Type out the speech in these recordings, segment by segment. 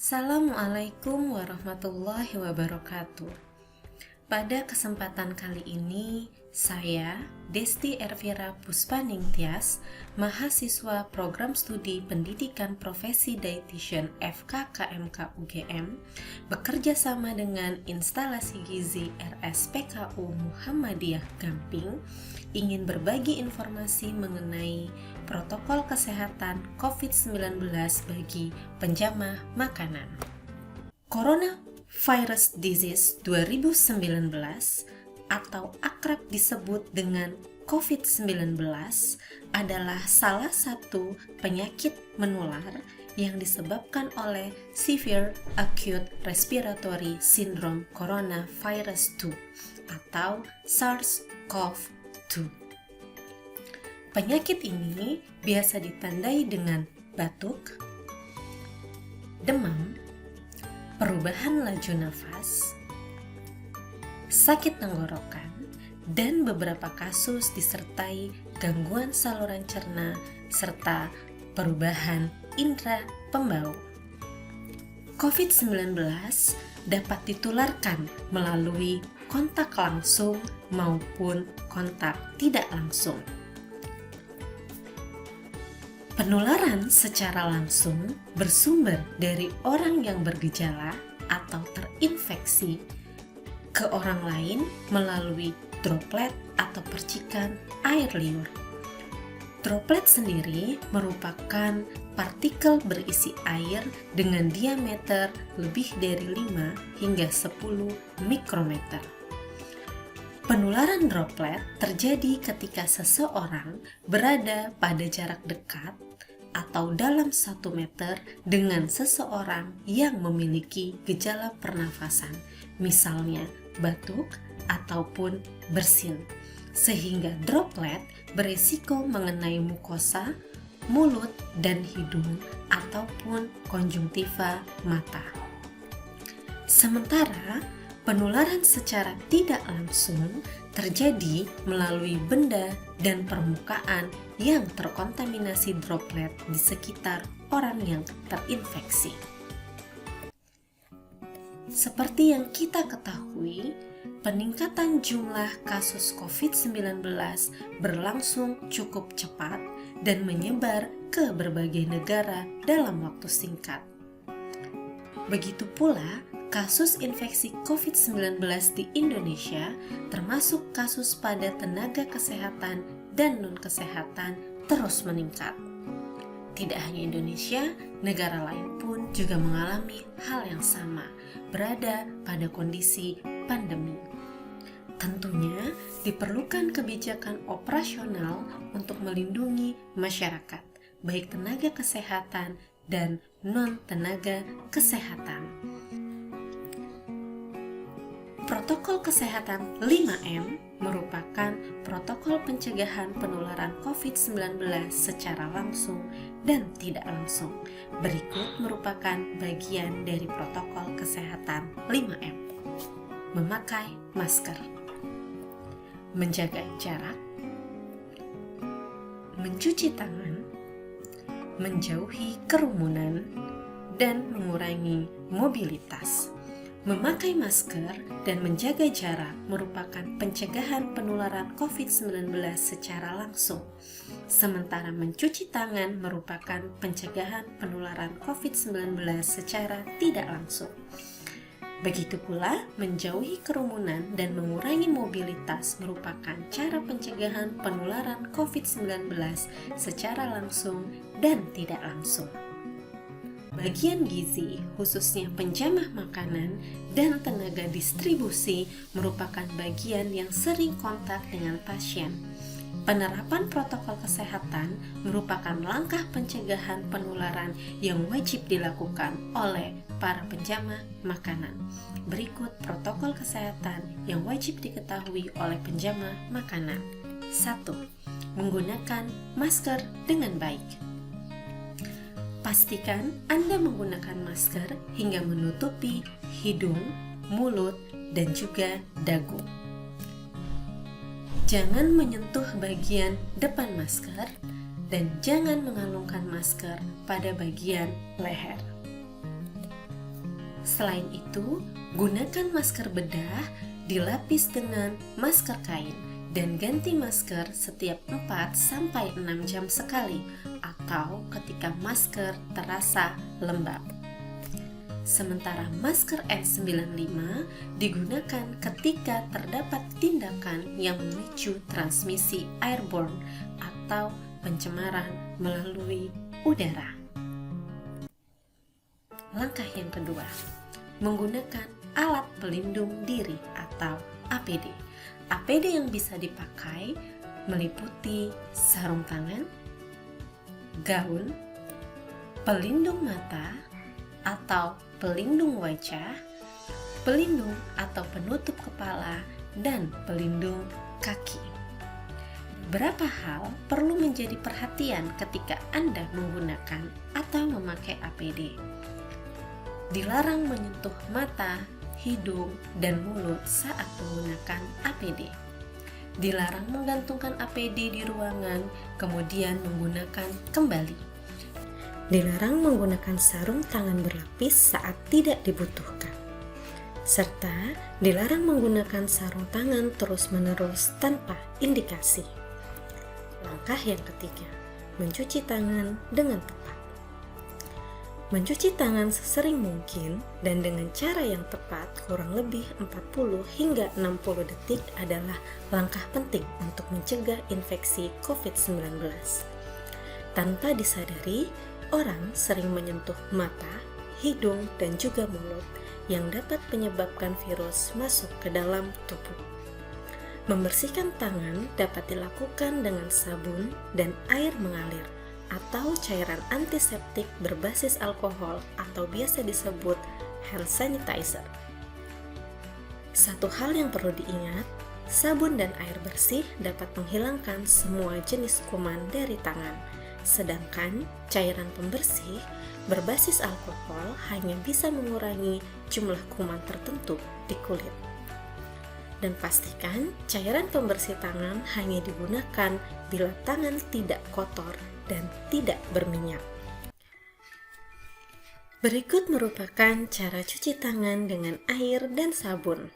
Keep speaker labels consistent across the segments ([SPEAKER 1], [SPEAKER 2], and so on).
[SPEAKER 1] Assalamualaikum warahmatullahi wabarakatuh. Pada kesempatan kali ini, saya, Desti Ervira Puspaningtyas, mahasiswa Program Studi Pendidikan Profesi Dietitian FKKMK UGM, bekerja sama dengan Instalasi Gizi RSPKU Muhammadiyah Gamping, ingin berbagi informasi mengenai protokol kesehatan COVID-19 bagi penjamah makanan. Coronavirus Disease 2019 atau akrab disebut dengan COVID-19 adalah salah satu penyakit menular yang disebabkan oleh Severe Acute Respiratory Syndrome Coronavirus 2 atau SARS-CoV-2. Penyakit ini biasa ditandai dengan batuk, demam, perubahan laju nafas, sakit tenggorokan, dan beberapa kasus disertai gangguan saluran cerna serta perubahan indera pembau. COVID-19 dapat ditularkan melalui kontak langsung maupun kontak tidak langsung. Penularan secara langsung bersumber dari orang yang bergejala atau terinfeksi ke orang lain melalui droplet atau percikan air liur. Droplet sendiri merupakan partikel berisi air dengan diameter lebih dari 5 hingga 10 mikrometer. Penularan droplet terjadi ketika seseorang berada pada jarak dekat atau dalam 1 meter dengan seseorang yang memiliki gejala pernafasan, misalnya batuk ataupun bersin, sehingga droplet berisiko mengenai mukosa, mulut dan hidung ataupun konjungtiva mata. Sementara penularan secara tidak langsung terjadi melalui benda dan permukaan yang terkontaminasi droplet di sekitar orang yang terinfeksi. Seperti yang kita ketahui, peningkatan jumlah kasus COVID-19 berlangsung cukup cepat dan menyebar ke berbagai negara dalam waktu singkat. Begitu pula kasus infeksi COVID-19 di Indonesia, termasuk kasus pada tenaga kesehatan dan non-kesehatan, terus meningkat. Tidak hanya Indonesia, negara lain pun juga mengalami hal yang sama, berada pada kondisi pandemi. Tentunya diperlukan kebijakan operasional untuk melindungi masyarakat, baik tenaga kesehatan dan non-tenaga kesehatan. Protokol kesehatan 5M merupakan protokol pencegahan penularan COVID-19 secara langsung dan tidak langsung. Berikut merupakan bagian dari protokol kesehatan 5M. Memakai masker, menjaga jarak, mencuci tangan, menjauhi kerumunan, dan mengurangi mobilitas. Memakai masker dan menjaga jarak merupakan pencegahan penularan COVID-19 secara langsung, sementara mencuci tangan merupakan pencegahan penularan COVID-19 secara tidak langsung. Begitu pula, menjauhi kerumunan dan mengurangi mobilitas merupakan cara pencegahan penularan COVID-19 secara langsung dan tidak langsung. Bagian gizi, khususnya penjamah makanan dan tenaga distribusi, merupakan bagian yang sering kontak dengan pasien. Penerapan protokol kesehatan merupakan langkah pencegahan penularan yang wajib dilakukan oleh para penjamah makanan. Berikut protokol kesehatan yang wajib diketahui oleh penjamah makanan. 1. Menggunakan masker dengan baik. Pastikan Anda menggunakan masker hingga menutupi hidung, mulut, dan juga dagu. Jangan menyentuh bagian depan masker dan jangan mengalungkan masker pada bagian leher. Selain itu, gunakan masker bedah dilapis dengan masker kain dan ganti masker setiap 4-6 jam sekali atau ketika masker terasa lembab. Sementara masker N95 digunakan ketika terdapat tindakan yang memicu transmisi airborne atau pencemaran melalui udara. Langkah yang kedua, menggunakan alat pelindung diri atau APD. APD yang bisa dipakai meliputi sarung tangan, gaun, pelindung mata atau pelindung wajah, pelindung atau penutup kepala, dan pelindung kaki. Beberapa hal perlu menjadi perhatian ketika Anda menggunakan atau memakai APD. Dilarang menyentuh mata, hidung, dan mulut saat menggunakan APD. Dilarang menggantungkan APD di ruangan, kemudian menggunakan kembali. Dilarang menggunakan sarung tangan berlapis saat tidak dibutuhkan. Serta dilarang menggunakan sarung tangan terus-menerus tanpa indikasi. Langkah yang ketiga, mencuci tangan dengan tepat. Mencuci tangan sesering mungkin dan dengan cara yang tepat kurang lebih 40 hingga 60 detik adalah langkah penting untuk mencegah infeksi COVID-19. Tanpa disadari, orang sering menyentuh mata, hidung, dan juga mulut yang dapat menyebabkan virus masuk ke dalam tubuh. Membersihkan tangan dapat dilakukan dengan sabun dan air mengalir atau cairan antiseptik berbasis alkohol atau biasa disebut hand sanitizer. Satu hal yang perlu diingat, sabun dan air bersih dapat menghilangkan semua jenis kuman dari tangan, sedangkan cairan pembersih berbasis alkohol hanya bisa mengurangi jumlah kuman tertentu di kulit. Dan pastikan cairan pembersih tangan hanya digunakan bila tangan tidak kotor dan tidak berminyak. Berikut merupakan cara cuci tangan dengan air dan sabun.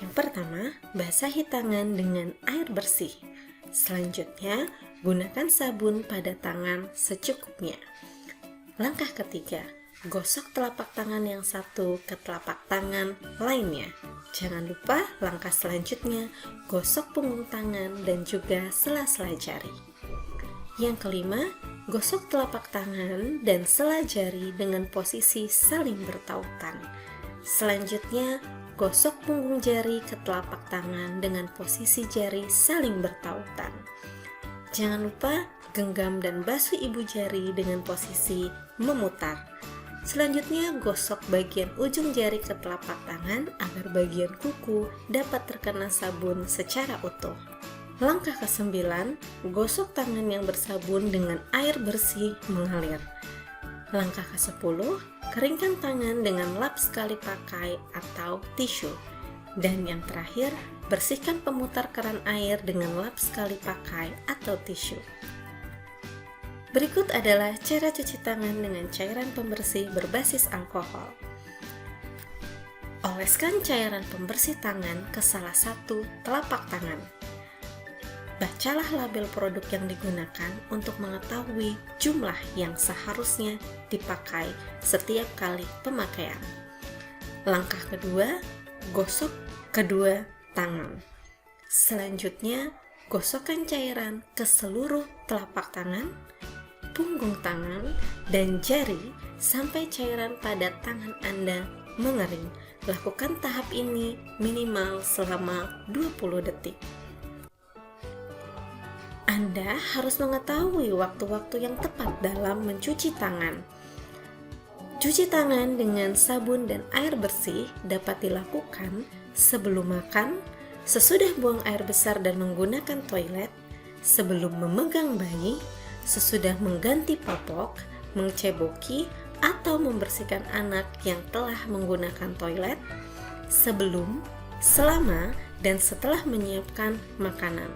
[SPEAKER 1] Yang pertama, basahi tangan dengan air bersih. Selanjutnya, gunakan sabun pada tangan secukupnya. Langkah ketiga, gosok telapak tangan yang satu ke telapak tangan lainnya. Jangan lupa langkah selanjutnya, gosok punggung tangan dan juga sela-sela jari. Yang kelima, gosok telapak tangan dan sela jari dengan posisi saling bertautan. Selanjutnya, gosok punggung jari ke telapak tangan dengan posisi jari saling bertautan. Jangan lupa genggam dan basuh ibu jari dengan posisi memutar. Selanjutnya, gosok bagian ujung jari ke telapak tangan agar bagian kuku dapat terkena sabun secara utuh. Langkah ke-9, gosok tangan yang bersabun dengan air bersih mengalir. Langkah ke-10, keringkan tangan dengan lap sekali pakai atau tisu. Dan yang terakhir, bersihkan pemutar keran air dengan lap sekali pakai atau tisu. Berikut adalah cara cuci tangan dengan cairan pembersih berbasis alkohol. Oleskan cairan pembersih tangan ke salah satu telapak tangan. Bacalah label produk yang digunakan untuk mengetahui jumlah yang seharusnya dipakai setiap kali pemakaian. Langkah kedua, gosok kedua tangan. Selanjutnya, gosokkan cairan ke seluruh telapak tangan, punggung tangan, dan jari sampai cairan pada tangan Anda mengering. Lakukan tahap ini minimal selama 20 detik. Anda harus mengetahui waktu-waktu yang tepat dalam mencuci tangan. Cuci tangan dengan sabun dan air bersih dapat dilakukan sebelum makan, sesudah buang air besar dan menggunakan toilet, sebelum memegang bayi, sesudah mengganti popok, mengceboki, atau membersihkan anak yang telah menggunakan toilet, sebelum, selama, dan setelah menyiapkan makanan.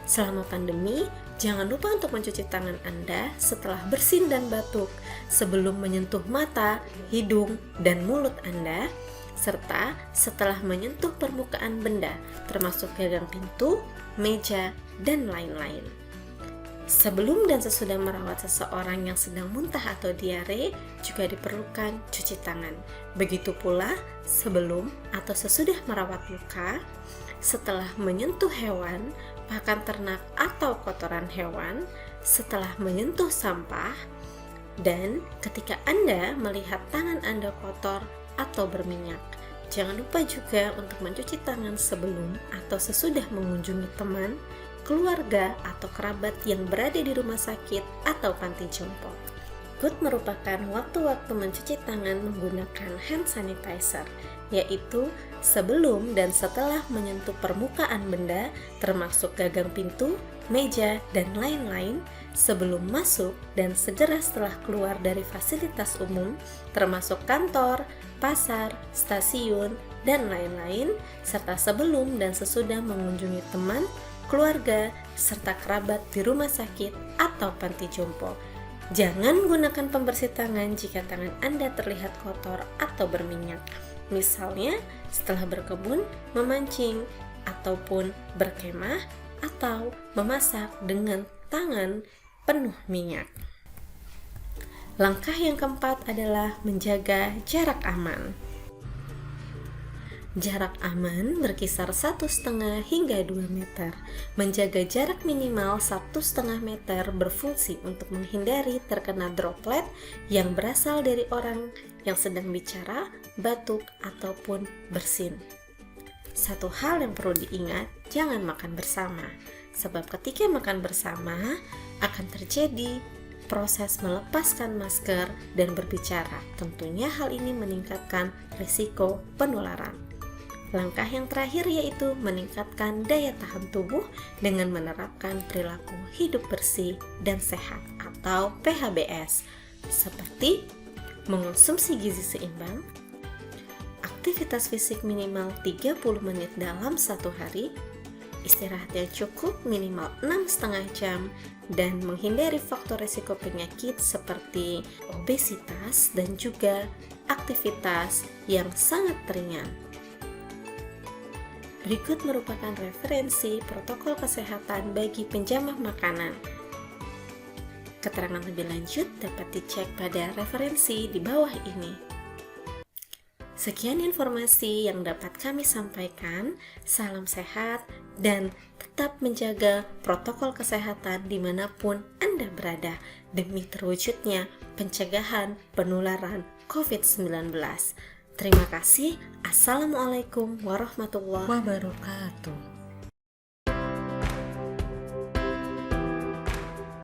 [SPEAKER 1] Selama pandemi, Jangan lupa untuk mencuci tangan Anda setelah bersin dan batuk, sebelum menyentuh mata, hidung, dan mulut Anda, serta setelah menyentuh permukaan benda, termasuk gagang pintu, meja, dan lain-lain. Sebelum dan sesudah merawat seseorang yang sedang muntah atau diare, juga diperlukan cuci tangan. Begitu pula sebelum atau sesudah merawat luka, setelah menyentuh hewan, pakan ternak atau kotoran hewan, setelah menyentuh sampah, dan ketika Anda melihat tangan Anda kotor atau berminyak. Jangan lupa juga untuk mencuci tangan sebelum atau sesudah mengunjungi teman, keluarga, atau kerabat yang berada di rumah sakit atau panti jompo. Good merupakan waktu-waktu mencuci tangan menggunakan hand sanitizer, yaitu sebelum dan setelah menyentuh permukaan benda, termasuk gagang pintu, meja, dan lain-lain, sebelum masuk dan segera setelah keluar dari fasilitas umum, termasuk kantor, pasar, stasiun, dan lain-lain, serta sebelum dan sesudah mengunjungi teman, keluarga, serta kerabat di rumah sakit atau panti jompo. Jangan gunakan pembersih tangan jika tangan Anda terlihat kotor atau berminyak. Misalnya setelah berkebun, memancing, ataupun berkemah, atau memasak dengan tangan penuh minyak. Langkah yang keempat adalah menjaga jarak aman. Jarak aman berkisar 1,5 hingga 2 meter. Menjaga jarak minimal 1,5 meter berfungsi untuk menghindari terkena droplet yang berasal dari orang yang sedang bicara, batuk, ataupun bersin. Satu hal yang perlu diingat, jangan makan bersama. Sebab ketika makan bersama, akan terjadi proses melepaskan masker dan berbicara. Tentunya hal ini meningkatkan risiko penularan. Langkah yang terakhir yaitu meningkatkan daya tahan tubuh dengan menerapkan perilaku hidup bersih dan sehat atau PHBS, seperti mengonsumsi gizi seimbang, aktivitas fisik minimal 30 menit dalam satu hari, istirahat yang cukup minimal 6,5 jam, dan menghindari faktor risiko penyakit seperti obesitas dan juga aktivitas yang sangat ringan. Berikut merupakan referensi protokol kesehatan bagi penjamah makanan. Keterangan lebih lanjut dapat dicek pada referensi di bawah ini. Sekian informasi yang dapat kami sampaikan. Salam sehat dan tetap menjaga protokol kesehatan dimanapun Anda berada demi terwujudnya pencegahan penularan COVID-19. Terima kasih. Assalamualaikum warahmatullahi wabarakatuh.